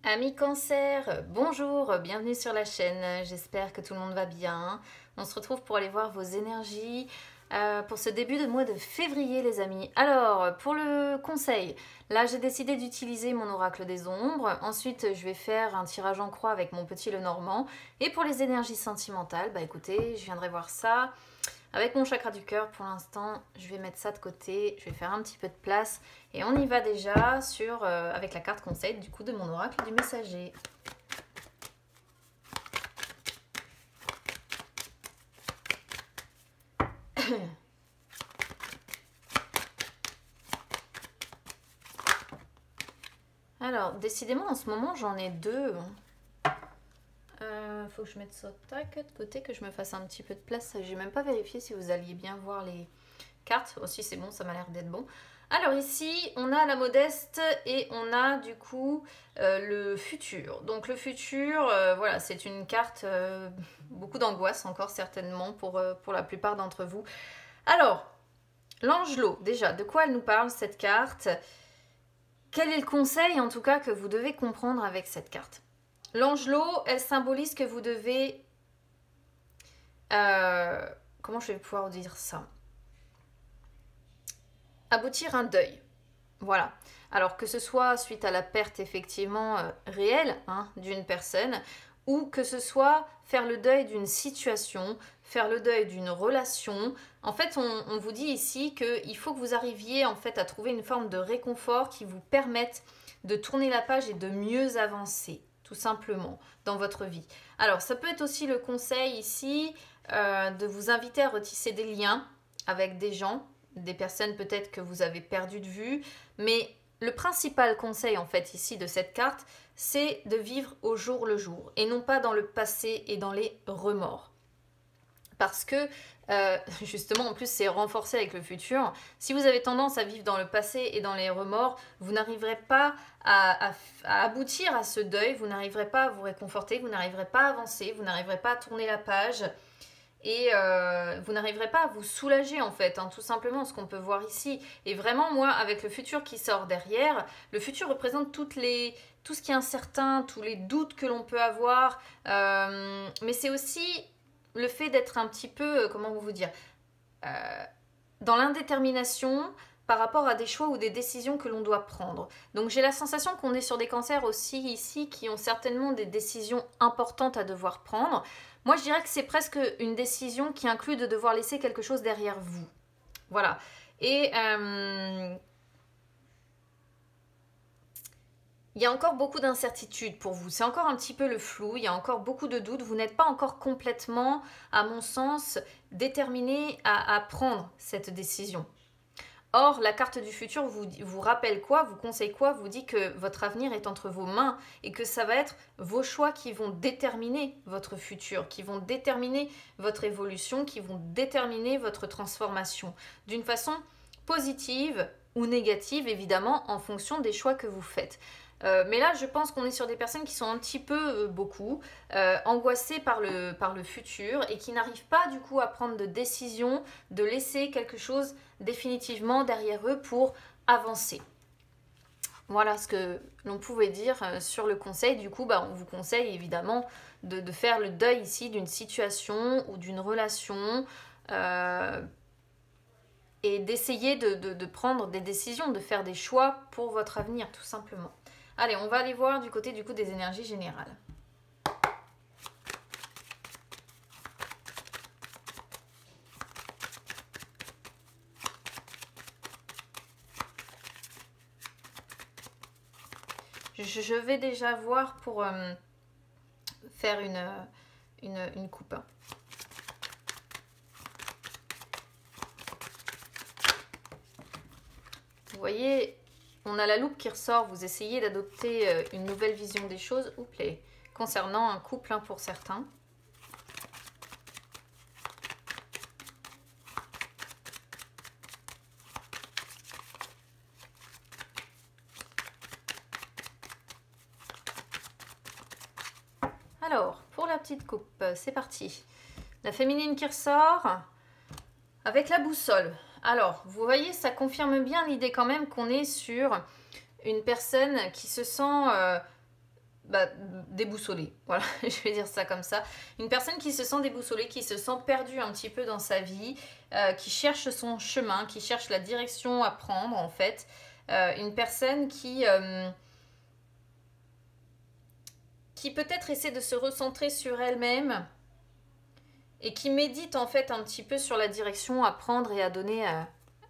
Amis Cancer, bonjour, bienvenue sur la chaîne, j'espère que tout le monde va bien. On se retrouve pour aller voir vos énergies pour ce début de mois de février les amis. Alors, pour le conseil, là j'ai décidé d'utiliser mon oracle des ombres. Ensuite, je vais faire un tirage en croix avec mon petit Lenormand. Et pour les énergies sentimentales, bah écoutez, je viendrai voir ça avec mon chakra du cœur. Pour l'instant, je vais mettre ça de côté, je vais faire un petit peu de place. Et on y va déjà sur, avec la carte conseil du coup de mon oracle du messager. Alors, décidément, en ce moment, j'en ai deux. Faut que je mette ça tac, de côté, que je me fasse un petit peu de place. J'ai même pas vérifié si vous alliez bien voir les cartes. Aussi, c'est bon, ça m'a l'air d'être bon. Alors ici, on a la modeste et on a du coup le futur. Donc le futur, voilà, c'est une carte, beaucoup d'angoisse encore certainement pour la plupart d'entre vous. Alors, l'Angelot, déjà, de quoi elle nous parle cette carte? Quel est le conseil en tout cas que vous devez comprendre avec cette carte? L'Angelot, elle symbolise que vous devez... comment je vais pouvoir vous dire ça? Aboutir un deuil. Voilà. Alors que ce soit suite à la perte effectivement réelle d'une personne, ou que ce soit faire le deuil d'une situation, faire le deuil d'une relation. En fait, on vous dit ici qu'il faut que vous arriviez en fait à trouver une forme de réconfort qui vous permette de tourner la page et de mieux avancer, tout simplement, dans votre vie. Alors, ça peut être aussi le conseil ici de vous inviter à retisser des liens avec des gens, des personnes peut-être que vous avez perdu de vue, mais le principal conseil en fait ici de cette carte, c'est de vivre au jour le jour et non pas dans le passé et dans les remords. Parce que justement en plus c'est renforcé avec le futur, si vous avez tendance à vivre dans le passé et dans les remords, vous n'arriverez pas à aboutir à ce deuil, vous n'arriverez pas à vous réconforter, vous n'arriverez pas à avancer, vous n'arriverez pas à tourner la page. Et vous n'arriverez pas à vous soulager en fait, tout simplement ce qu'on peut voir ici. Et vraiment moi avec le futur qui sort derrière, le futur représente tout ce qui est incertain, tous les doutes que l'on peut avoir, mais c'est aussi le fait d'être un petit peu, comment vous dire, dans l'indétermination par rapport à des choix ou des décisions que l'on doit prendre. Donc j'ai la sensation qu'on est sur des cancers aussi ici qui ont certainement des décisions importantes à devoir prendre. Moi, je dirais que c'est presque une décision qui inclut de devoir laisser quelque chose derrière vous. Voilà. Et il y a encore beaucoup d'incertitudes pour vous. C'est encore un petit peu le flou. Il y a encore beaucoup de doutes. Vous n'êtes pas encore complètement, à mon sens, déterminé à prendre cette décision. Or, la carte du futur vous rappelle quoi, vous conseille quoi, vous dit que votre avenir est entre vos mains et que ça va être vos choix qui vont déterminer votre futur, qui vont déterminer votre évolution, qui vont déterminer votre transformation d'une façon positive ou négative, évidemment, en fonction des choix que vous faites. Mais là, je pense qu'on est sur des personnes qui sont un petit peu, beaucoup, angoissées par le futur et qui n'arrivent pas du coup à prendre de décision, de laisser quelque chose définitivement derrière eux pour avancer. Voilà ce que l'on pouvait dire sur le conseil. Du coup, on vous conseille évidemment de faire le deuil ici d'une situation ou d'une relation et d'essayer de prendre des décisions, de faire des choix pour votre avenir tout simplement. Allez, on va aller voir du côté du coup des énergies générales. Je vais déjà voir pour faire une coupe. Vous voyez, on a la loupe qui ressort, vous essayez d'adopter une nouvelle vision des choses, concernant un couple pour certains. Alors, pour la petite coupe, c'est parti. La féminine qui ressort avec la boussole. Alors, vous voyez, ça confirme bien l'idée quand même qu'on est sur une personne qui se sent bah, déboussolée. Voilà, je vais dire ça comme ça. Une personne qui se sent déboussolée, qui se sent perdue un petit peu dans sa vie, qui cherche son chemin, qui cherche la direction à prendre en fait. Une personne qui peut-être essaie de se recentrer sur elle-même et qui médite en fait un petit peu sur la direction à prendre et à donner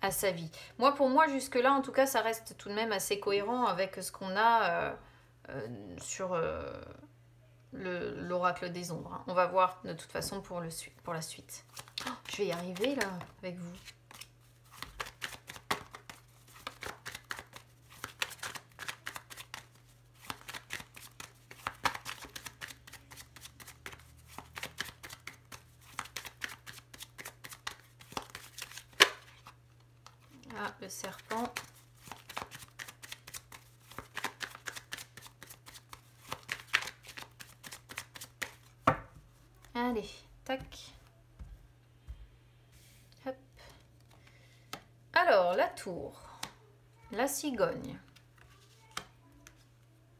à sa vie. Moi, pour moi, jusque-là, en tout cas, ça reste tout de même assez cohérent avec ce qu'on a sur l'oracle des ombres. Hein. On va voir de toute façon pour la suite. Oh, je vais y arriver là avec vous. Ah, le serpent. Allez, tac. Hop. Alors, la tour, la cigogne,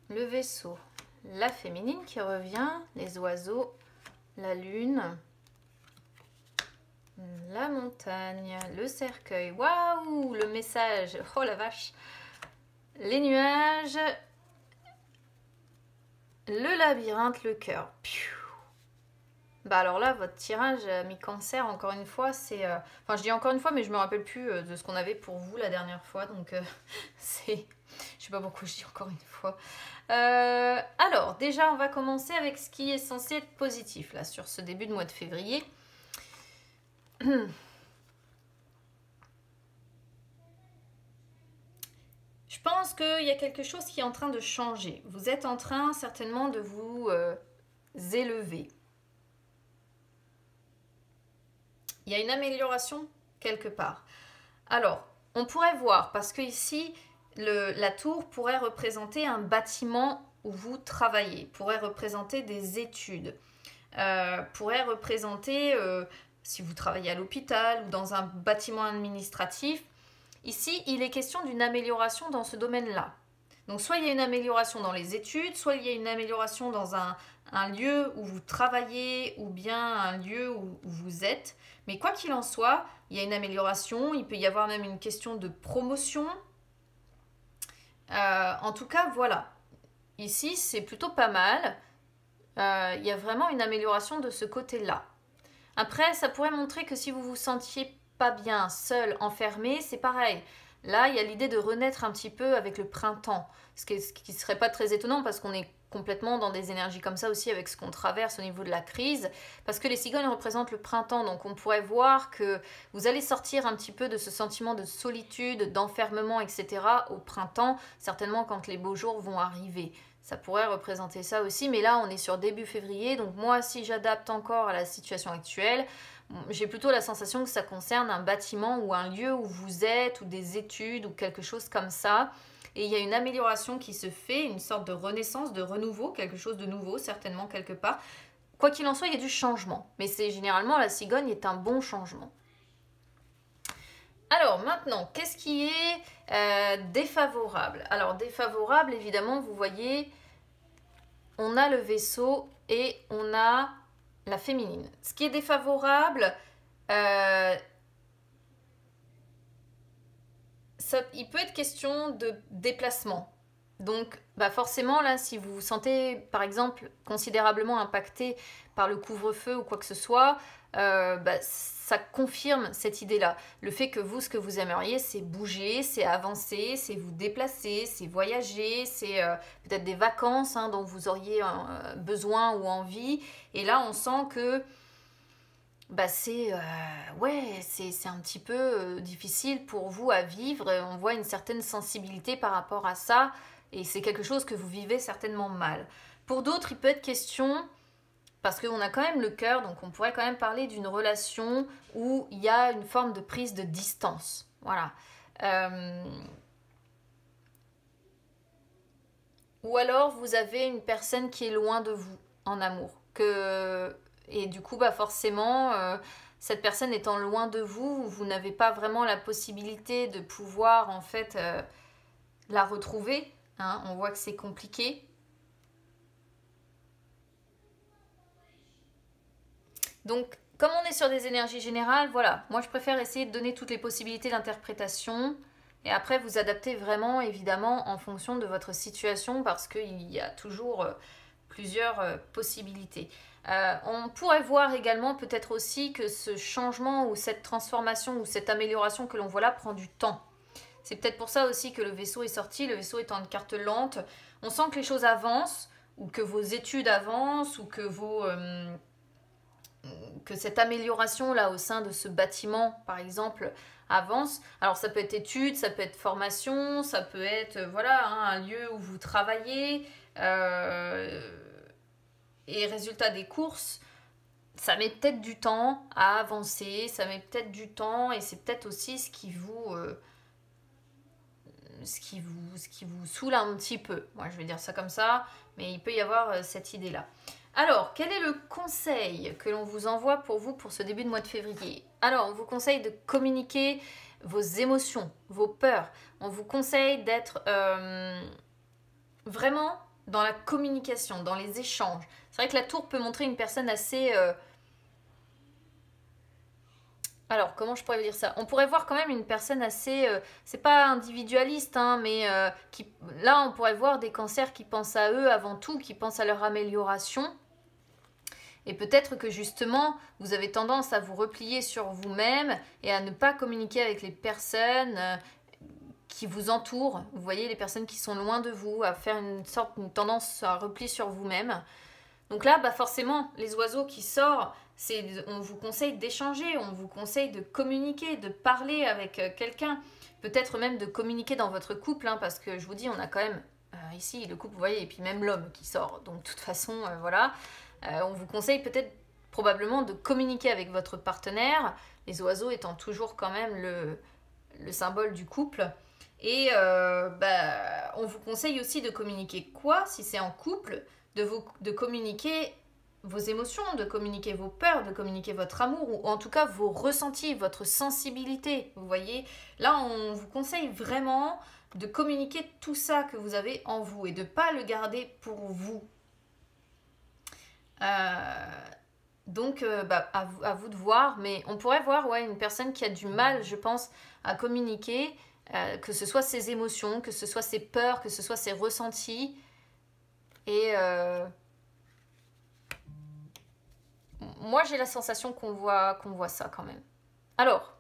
le vaisseau, la féminine qui revient, les oiseaux, la lune, la montagne, le cercueil, waouh, le message, oh la vache, les nuages, le labyrinthe, le cœur. Bah alors là, votre tirage mi-cancer, encore une fois, c'est... Enfin, je dis encore une fois, mais je me rappelle plus de ce qu'on avait pour vous la dernière fois, donc c'est... Je sais pas pourquoi je dis encore une fois. Alors, déjà, on va commencer avec ce qui est censé être positif, là, sur ce début de mois de février. Je pense qu'il y a quelque chose qui est en train de changer. Vous êtes en train, certainement, de vous élever. Il y a une amélioration quelque part. Alors, on pourrait voir, parce que ici, la tour pourrait représenter un bâtiment où vous travaillez, pourrait représenter des études, pourrait représenter, si vous travaillez à l'hôpital ou dans un bâtiment administratif. Ici, il est question d'une amélioration dans ce domaine-là. Donc, soit il y a une amélioration dans les études, soit il y a une amélioration dans un lieu où vous travaillez ou bien un lieu où vous êtes. Mais quoi qu'il en soit, il y a une amélioration, il peut y avoir même une question de promotion. En tout cas, voilà. Ici, c'est plutôt pas mal. Il y a vraiment une amélioration de ce côté-là. Après, ça pourrait montrer que si vous vous sentiez pas bien, seul, enfermé, c'est pareil. Là, il y a l'idée de renaître un petit peu avec le printemps. Ce qui serait pas très étonnant parce qu'on est complètement dans des énergies comme ça aussi avec ce qu'on traverse au niveau de la crise, parce que les cigognes représentent le printemps, donc on pourrait voir que vous allez sortir un petit peu de ce sentiment de solitude, d'enfermement, etc. au printemps, certainement quand les beaux jours vont arriver. Ça pourrait représenter ça aussi, mais là on est sur début février, donc moi si j'adapte encore à la situation actuelle, j'ai plutôt la sensation que ça concerne un bâtiment ou un lieu où vous êtes, ou des études, ou quelque chose comme ça. Et il y a une amélioration qui se fait, une sorte de renaissance, de renouveau, quelque chose de nouveau, certainement quelque part. Quoi qu'il en soit, il y a du changement. Mais c'est généralement, la cigogne est un bon changement. Alors maintenant, qu'est-ce qui est défavorable? Alors défavorable, évidemment, vous voyez, on a le vaisseau et on a la féminine. Ce qui est défavorable, il peut être question de déplacement. Donc, bah forcément, là, si vous vous sentez, par exemple, considérablement impacté par le couvre-feu ou quoi que ce soit, ça confirme cette idée-là. Le fait que vous, ce que vous aimeriez, c'est bouger, c'est avancer, c'est vous déplacer, c'est voyager, c'est peut-être des vacances dont vous auriez besoin ou envie. Et là, on sent que c'est un petit peu difficile pour vous à vivre. On voit une certaine sensibilité par rapport à ça et c'est quelque chose que vous vivez certainement mal. Pour d'autres, il peut être question, parce qu'on a quand même le cœur, donc on pourrait quand même parler d'une relation où il y a une forme de prise de distance. Voilà. Ou alors vous avez une personne qui est loin de vous en amour. Et du coup, forcément, cette personne étant loin de vous, vous n'avez pas vraiment la possibilité de pouvoir en fait la retrouver. On voit que c'est compliqué. Donc, comme on est sur des énergies générales, voilà, moi je préfère essayer de donner toutes les possibilités d'interprétation et après vous adapter vraiment, évidemment, en fonction de votre situation parce qu'il y a toujours plusieurs possibilités. On pourrait voir également peut-être aussi que ce changement ou cette transformation ou cette amélioration que l'on voit là prend du temps. C'est peut-être pour ça aussi que le vaisseau est sorti, le vaisseau étant une carte lente. On sent que les choses avancent, ou que vos études avancent, ou que que cette amélioration là au sein de ce bâtiment, par exemple, avance. Alors ça peut être études, ça peut être formation, ça peut être voilà un lieu où vous travaillez. Et résultat des courses, ça met peut-être du temps à avancer, ça met peut-être du temps et c'est peut-être aussi ce qui vous saoule un petit peu. Moi, je vais dire ça comme ça, mais il peut y avoir cette idée-là. Alors, quel est le conseil que l'on vous envoie pour vous pour ce début de mois de février? Alors, on vous conseille de communiquer vos émotions, vos peurs. On vous conseille d'être vraiment dans la communication, dans les échanges. C'est vrai que la tour peut montrer une personne assez... Alors, comment je pourrais vous dire ça? On pourrait voir quand même une personne assez... c'est pas individualiste, hein, mais là, on pourrait voir des cancers qui pensent à eux avant tout, qui pensent à leur amélioration. Et peut-être que justement, vous avez tendance à vous replier sur vous-même et à ne pas communiquer avec les personnes qui vous entourent. Vous voyez, les personnes qui sont loin de vous, à faire une tendance à repli sur vous-même. Donc là, bah forcément, les oiseaux qui sortent, on vous conseille d'échanger, on vous conseille de communiquer, de parler avec quelqu'un. Peut-être même de communiquer dans votre couple, hein, parce que je vous dis, on a quand même ici le couple, vous voyez, et puis même l'homme qui sort. Donc de toute façon, voilà. On vous conseille peut-être probablement de communiquer avec votre partenaire, les oiseaux étant toujours quand même le symbole du couple. Et on vous conseille aussi de communiquer quoi, si c'est en couple, de communiquer vos émotions, de communiquer vos peurs, de communiquer votre amour, ou en tout cas vos ressentis, votre sensibilité. Vous voyez, là on vous conseille vraiment de communiquer tout ça que vous avez en vous et de ne pas le garder pour vous. Donc, à vous de voir, mais on pourrait voir une personne qui a du mal, je pense, à communiquer, que ce soit ses émotions, que ce soit ses peurs, que ce soit ses ressentis. Et moi, j'ai la sensation qu'on voit ça quand même. Alors,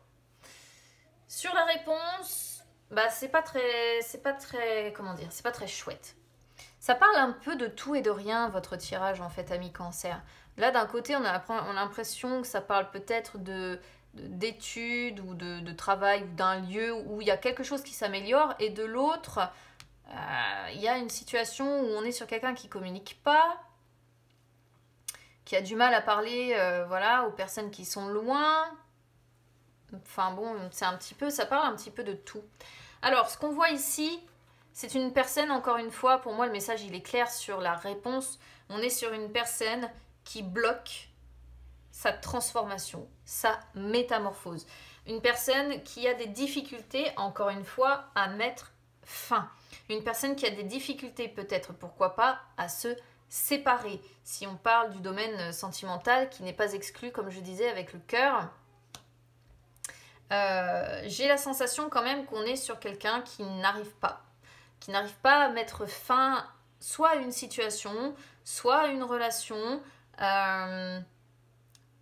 sur la réponse, c'est pas très, comment dire, c'est pas très chouette. Ça parle un peu de tout et de rien, votre tirage, en fait, ami cancer. Là, d'un côté, on a l'impression que ça parle peut-être d'études ou de travail ou d'un lieu où il y a quelque chose qui s'améliore. Et de l'autre, il y a une situation où on est sur quelqu'un qui communique pas, qui a du mal à parler voilà, aux personnes qui sont loin. Enfin bon, ça parle un petit peu de tout. Alors, ce qu'on voit ici, c'est une personne, encore une fois, pour moi le message il est clair sur la réponse. On est sur une personne qui bloque sa transformation, sa métamorphose. Une personne qui a des difficultés, encore une fois, à mettre fin. Une personne qui a des difficultés peut-être, pourquoi pas, à se séparer. Si on parle du domaine sentimental qui n'est pas exclu, comme je disais, avec le cœur. J'ai la sensation quand même qu'on est sur quelqu'un qui n'arrive pas à mettre fin soit à une situation, soit à une relation.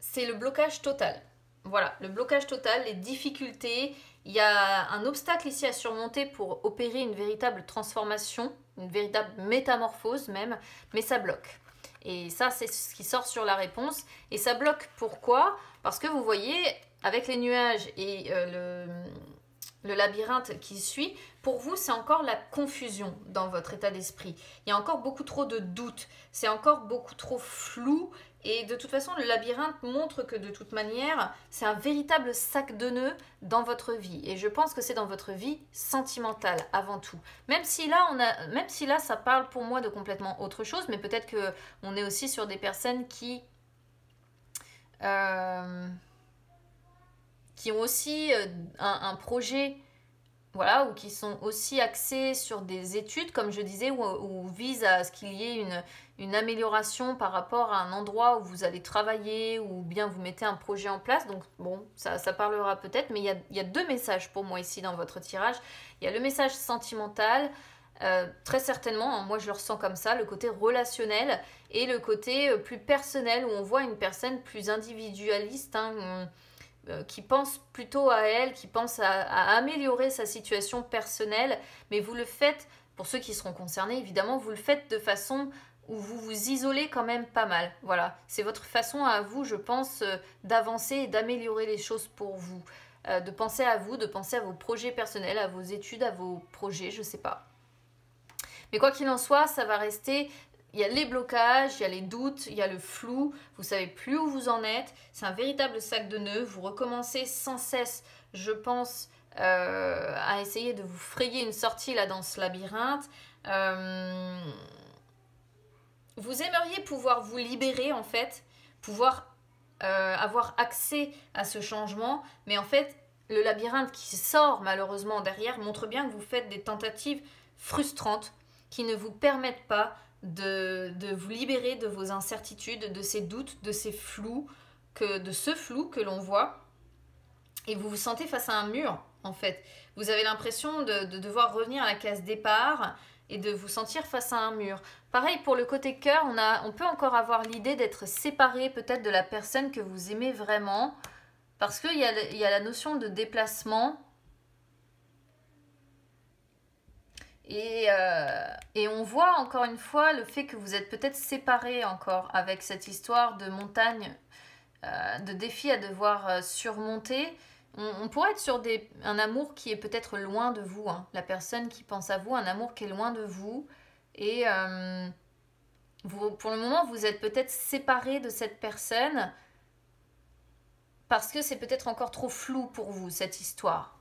C'est le blocage total. Voilà, le blocage total, les difficultés. Il y a un obstacle ici à surmonter pour opérer une véritable transformation, une véritable métamorphose même, mais ça bloque. Et ça, c'est ce qui sort sur la réponse. Et ça bloque pourquoi? Parce que vous voyez, avec les nuages et le labyrinthe qui suit, pour vous, c'est encore la confusion dans votre état d'esprit. Il y a encore beaucoup trop de doutes. C'est encore beaucoup trop flou. Et de toute façon, le labyrinthe montre que de toute manière, c'est un véritable sac de nœuds dans votre vie. Et je pense que c'est dans votre vie sentimentale avant tout. Même si là, ça parle pour moi de complètement autre chose, mais peut-être qu'on est aussi sur des personnes qui ont aussi un projet voilà, ou qui sont aussi axés sur des études, comme je disais, ou visent à ce qu'il y ait une amélioration par rapport à un endroit où vous allez travailler, ou bien vous mettez un projet en place. Donc bon, ça parlera peut-être, mais il y a deux messages pour moi ici dans votre tirage. Il y a le message sentimental, très certainement, hein, moi je le ressens comme ça, le côté relationnel, et le côté plus personnel, où on voit une personne plus individualiste, hein, qui pense plutôt à elle, qui pense à améliorer sa situation personnelle, mais vous le faites, pour ceux qui seront concernés évidemment, vous le faites de façon où vous vous isolez quand même pas mal. Voilà, c'est votre façon à vous, je pense, d'avancer et d'améliorer les choses pour vous. De penser à vous, de penser à vos projets personnels, à vos études, à vos projets, je sais pas. Mais quoi qu'il en soit, ça va rester. Il y a les blocages, il y a les doutes, il y a le flou, vous savez plus où vous en êtes. C'est un véritable sac de nœuds. Vous recommencez sans cesse, je pense, à essayer de vous frayer une sortie là dans ce labyrinthe. Vous aimeriez pouvoir vous libérer en fait, pouvoir avoir accès à ce changement, mais en fait, le labyrinthe qui sort malheureusement derrière montre bien que vous faites des tentatives frustrantes qui ne vous permettent pas de vous libérer de vos incertitudes, de ces doutes, de ces flous, de ce flou que l'on voit. Et vous vous sentez face à un mur, en fait. Vous avez l'impression de devoir revenir à la case départ et de vous sentir face à un mur. Pareil pour le côté cœur, on peut encore avoir l'idée d'être séparé peut-être de la personne que vous aimez vraiment, parce qu'il y a la notion de déplacement. Et on voit encore une fois le fait que vous êtes peut-être séparés encore avec cette histoire de montagne, de défis à devoir surmonter. On pourrait être sur un amour qui est peut-être loin de vous, hein. La personne qui pense à vous, un amour qui est loin de vous. Et pour le moment, vous êtes peut-être séparés de cette personne parce que c'est peut-être encore trop flou pour vous, cette histoire.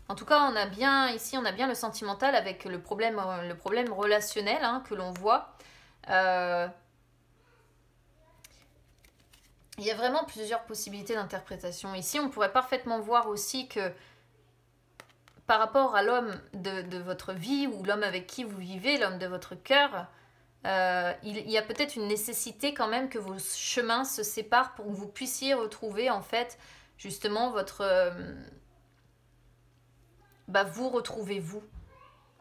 En tout cas, on a bien le sentimental avec le problème relationnel, hein, que l'on voit. Il y a vraiment plusieurs possibilités d'interprétation. Ici, on pourrait parfaitement voir aussi que par rapport à l'homme de votre vie ou l'homme avec qui vous vivez, l'homme de votre cœur, il y a peut-être une nécessité quand même que vos chemins se séparent pour que vous puissiez retrouver en fait justement votre... vous retrouvez vous,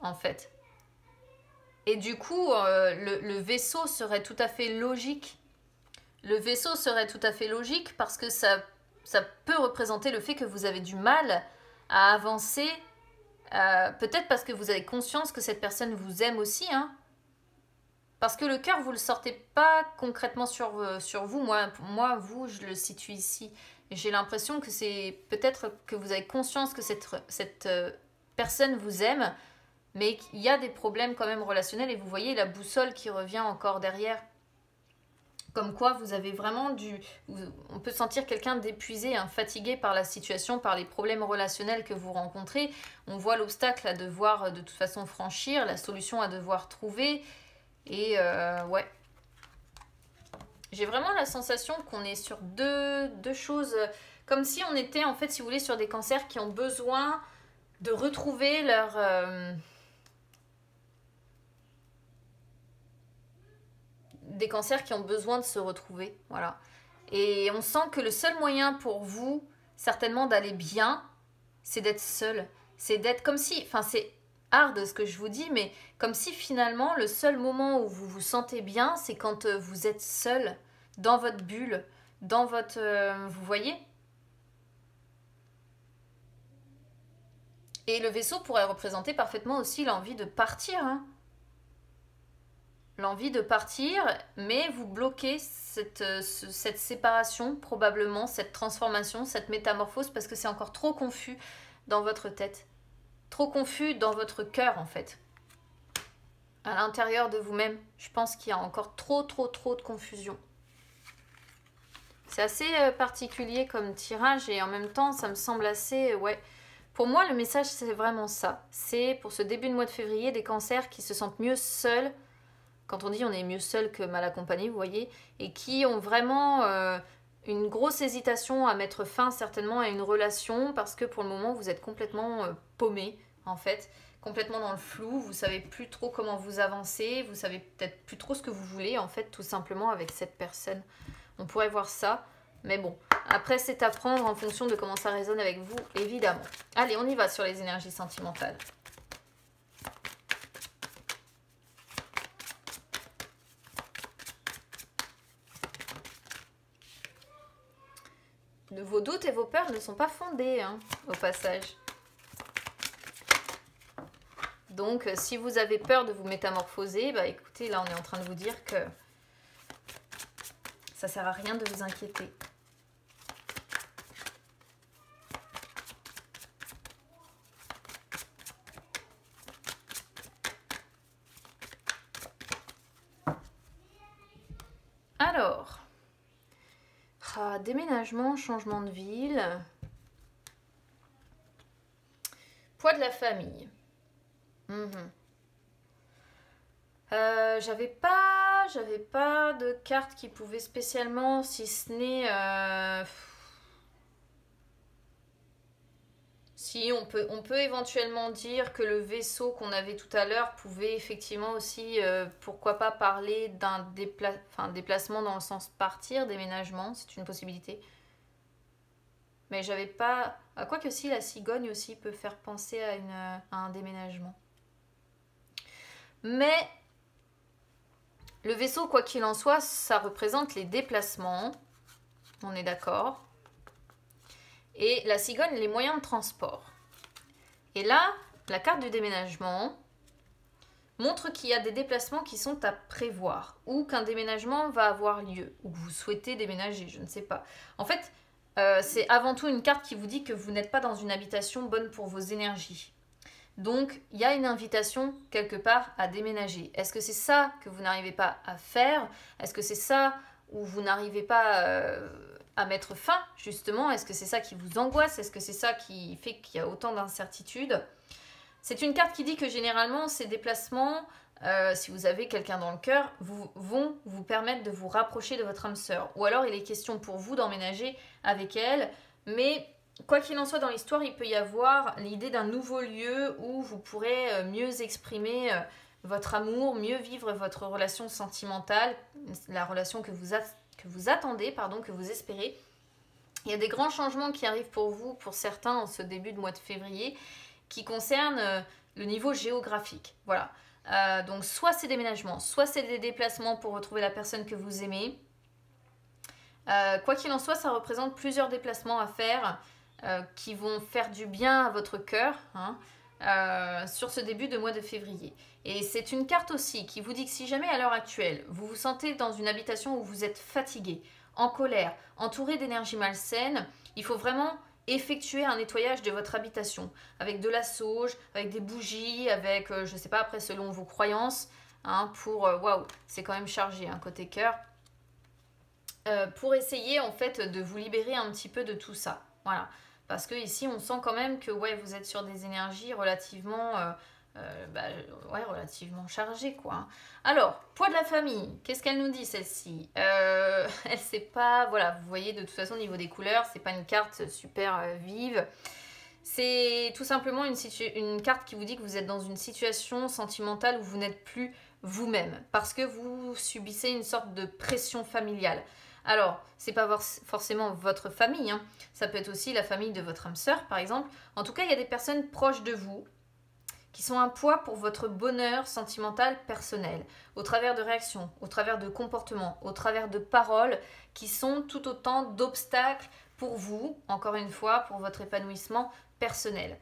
en fait. Et du coup, le vaisseau serait tout à fait logique. Le vaisseau serait tout à fait logique parce que ça peut représenter le fait que vous avez du mal à avancer. Peut-être parce que vous avez conscience que cette personne vous aime aussi, hein. Parce que le cœur, vous le sortez pas concrètement sur vous. Moi, vous, je le situe ici. J'ai l'impression que c'est peut-être que vous avez conscience que cette personne vous aime, mais qu'il y a des problèmes quand même relationnels et vous voyez la boussole qui revient encore derrière. Comme quoi vous avez vraiment on peut sentir quelqu'un d'épuisé, hein, fatigué par la situation, par les problèmes relationnels que vous rencontrez. On voit l'obstacle à devoir de toute façon franchir, la solution à devoir trouver. Et ouais. J'ai vraiment la sensation qu'on est sur deux choses, comme si on était en fait, si vous voulez, sur des cancers qui ont besoin de retrouver leur... des cancers qui ont besoin de se retrouver, voilà. Et on sent que le seul moyen pour vous, certainement d'aller bien, c'est d'être seul. C'est d'être comme si... Enfin, c'est hard ce que je vous dis, mais comme si finalement, le seul moment où vous vous sentez bien, c'est quand vous êtes seul, dans votre bulle, dans votre... vous voyez ? Et le vaisseau pourrait représenter parfaitement aussi l'envie de partir, hein. L'envie de partir, mais vous bloquez cette séparation, probablement, cette transformation, cette métamorphose, parce que c'est encore trop confus dans votre tête. Trop confus dans votre cœur, en fait. À l'intérieur de vous-même, je pense qu'il y a encore trop de confusion. C'est assez particulier comme tirage, et en même temps, ça me semble assez... ouais. Pour moi, le message, c'est vraiment ça. C'est, pour ce début de mois de février, des cancers qui se sentent mieux seuls. Quand on dit on est mieux seul que mal accompagné, vous voyez, et qui ont vraiment une grosse hésitation à mettre fin certainement à une relation parce que pour le moment vous êtes complètement paumé en fait, complètement dans le flou, vous savez plus trop comment vous avancer, vous savez peut-être plus trop ce que vous voulez en fait tout simplement avec cette personne. On pourrait voir ça, mais bon, après c'est à prendre en fonction de comment ça résonne avec vous évidemment. Allez, on y va sur les énergies sentimentales. Vos doutes et vos peurs ne sont pas fondés, hein, au passage. Donc, si vous avez peur de vous métamorphoser, bah écoutez, là, on est en train de vous dire que ça sert à rien de vous inquiéter. Alors... déménagement, changement de ville. Poids de la famille. J'avais pas de carte qui pouvait spécialement, si ce n'est... Si, on peut éventuellement dire que le vaisseau qu'on avait tout à l'heure pouvait effectivement aussi, pourquoi pas parler d'un déplacement dans le sens partir, déménagement, c'est une possibilité. Mais j'avais pas... Quoique si, la cigogne aussi peut faire penser à un déménagement. Mais le vaisseau, quoi qu'il en soit, ça représente les déplacements. On est d'accord. Et la cigogne, les moyens de transport. Et là, la carte du déménagement montre qu'il y a des déplacements qui sont à prévoir. Ou qu'un déménagement va avoir lieu. Ou que vous souhaitez déménager, je ne sais pas. En fait... c'est avant tout une carte qui vous dit que vous n'êtes pas dans une habitation bonne pour vos énergies. Donc, il y a une invitation quelque part à déménager. Est-ce que c'est ça que vous n'arrivez pas à faire? Est-ce que c'est ça où vous n'arrivez pas à mettre fin, justement? Est-ce que c'est ça qui vous angoisse? Est-ce que c'est ça qui fait qu'il y a autant d'incertitudes? C'est une carte qui dit que généralement, ces déplacements... si vous avez quelqu'un dans le cœur, vont vous permettre de vous rapprocher de votre âme sœur. Ou alors il est question pour vous d'emménager avec elle. Mais quoi qu'il en soit dans l'histoire, il peut y avoir l'idée d'un nouveau lieu où vous pourrez mieux exprimer votre amour, mieux vivre votre relation sentimentale, la relation que vous attendez, que vous espérez. Il y a des grands changements qui arrivent pour vous, pour certains, en ce début de mois de février, qui concernent le niveau géographique. Voilà. Donc soit c'est déménagements, soit c'est des déplacements pour retrouver la personne que vous aimez. Quoi qu'il en soit, ça représente plusieurs déplacements à faire qui vont faire du bien à votre cœur sur ce début de mois de février. Et c'est une carte aussi qui vous dit que si jamais à l'heure actuelle, vous vous sentez dans une habitation où vous êtes fatigué, en colère, entouré d'énergie malsaine, il faut vraiment... effectuer un nettoyage de votre habitation avec de la sauge, avec des bougies, avec, je sais pas, après selon vos croyances, pour, waouh, c'est quand même chargé, côté cœur, pour essayer en fait de vous libérer un petit peu de tout ça, voilà, parce que ici on sent quand même que, ouais, vous êtes sur des énergies relativement... relativement chargée, quoi. Alors, poids de la famille, qu'est-ce qu'elle nous dit, celle-ci? Elle sait pas, voilà, vous voyez, de toute façon, au niveau des couleurs, c'est pas une carte super vive. C'est tout simplement une carte qui vous dit que vous êtes dans une situation sentimentale où vous n'êtes plus vous-même, parce que vous subissez une sorte de pression familiale. Alors, c'est pas forcément votre famille, ça peut être aussi la famille de votre âme sœur, par exemple. En tout cas, il y a des personnes proches de vous, qui sont un poids pour votre bonheur sentimental personnel, au travers de réactions, au travers de comportements, au travers de paroles qui sont tout autant d'obstacles pour vous, encore une fois, pour votre épanouissement personnel.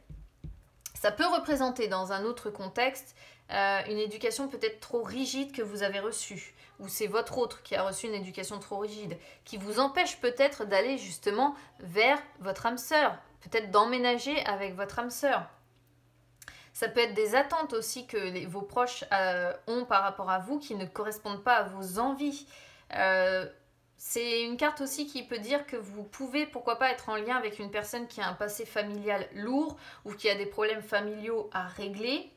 Ça peut représenter dans un autre contexte une éducation peut-être trop rigide que vous avez reçue, ou c'est votre autre qui a reçu une éducation trop rigide, qui vous empêche peut-être d'aller justement vers votre âme sœur, peut-être d'emménager avec votre âme sœur. Ça peut être des attentes aussi que vos proches ont par rapport à vous qui ne correspondent pas à vos envies. C'est une carte aussi qui peut dire que vous pouvez, pourquoi pas, être en lien avec une personne qui a un passé familial lourd ou qui a des problèmes familiaux à régler.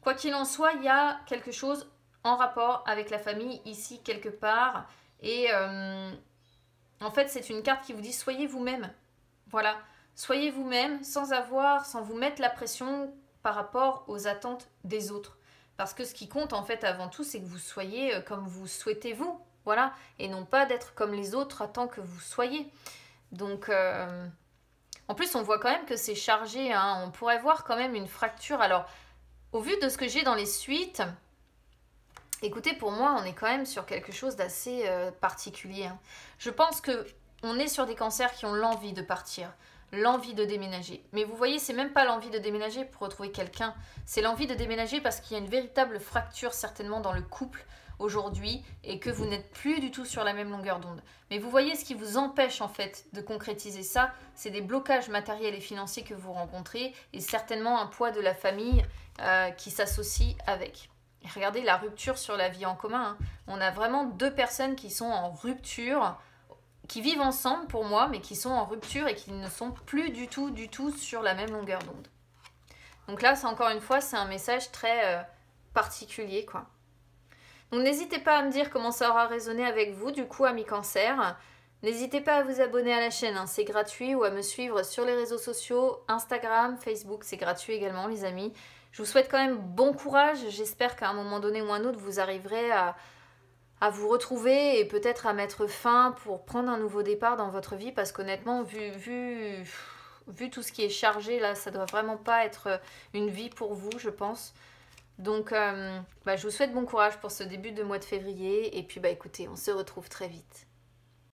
Quoi qu'il en soit, il y a quelque chose en rapport avec la famille ici quelque part. Et En fait, c'est une carte qui vous dit soyez vous-même. Voilà, soyez vous-même sans vous mettre la pression par rapport aux attentes des autres. Parce que ce qui compte en fait avant tout, c'est que vous soyez comme vous souhaitez vous. Voilà, et non pas d'être comme les autres attendent que vous soyez. Donc, en plus, on voit quand même que c'est chargé. Hein. On pourrait voir quand même une fracture. Alors, au vu de ce que j'ai dans les suites, écoutez, pour moi, on est quand même sur quelque chose d'assez particulier. Hein. Je pense que on est sur des cancers qui ont l'envie de partir, l'envie de déménager. Mais vous voyez, c'est même pas l'envie de déménager pour retrouver quelqu'un. C'est l'envie de déménager parce qu'il y a une véritable fracture certainement dans le couple aujourd'hui et que vous n'êtes plus du tout sur la même longueur d'onde. Mais vous voyez, ce qui vous empêche en fait de concrétiser ça, c'est des blocages matériels et financiers que vous rencontrez et certainement un poids de la famille qui s'associe avec. Et regardez la rupture sur la vie en commun. Hein. On a vraiment deux personnes qui sont en rupture, qui vivent ensemble pour moi, mais qui sont en rupture et qui ne sont plus du tout sur la même longueur d'onde. Donc là, c'est encore une fois, c'est un message très particulier, quoi. Donc n'hésitez pas à me dire comment ça aura résonné avec vous, du coup, amis cancer. N'hésitez pas à vous abonner à la chaîne, hein, c'est gratuit, ou à me suivre sur les réseaux sociaux, Instagram, Facebook, c'est gratuit également, les amis. Je vous souhaite quand même bon courage, j'espère qu'à un moment donné ou un autre, vous arriverez à vous retrouver et peut-être à mettre fin pour prendre un nouveau départ dans votre vie, parce qu'honnêtement, vu tout ce qui est chargé, là, ça doit vraiment pas être une vie pour vous, je pense. Donc, je vous souhaite bon courage pour ce début de mois de février. Et puis, écoutez, on se retrouve très vite.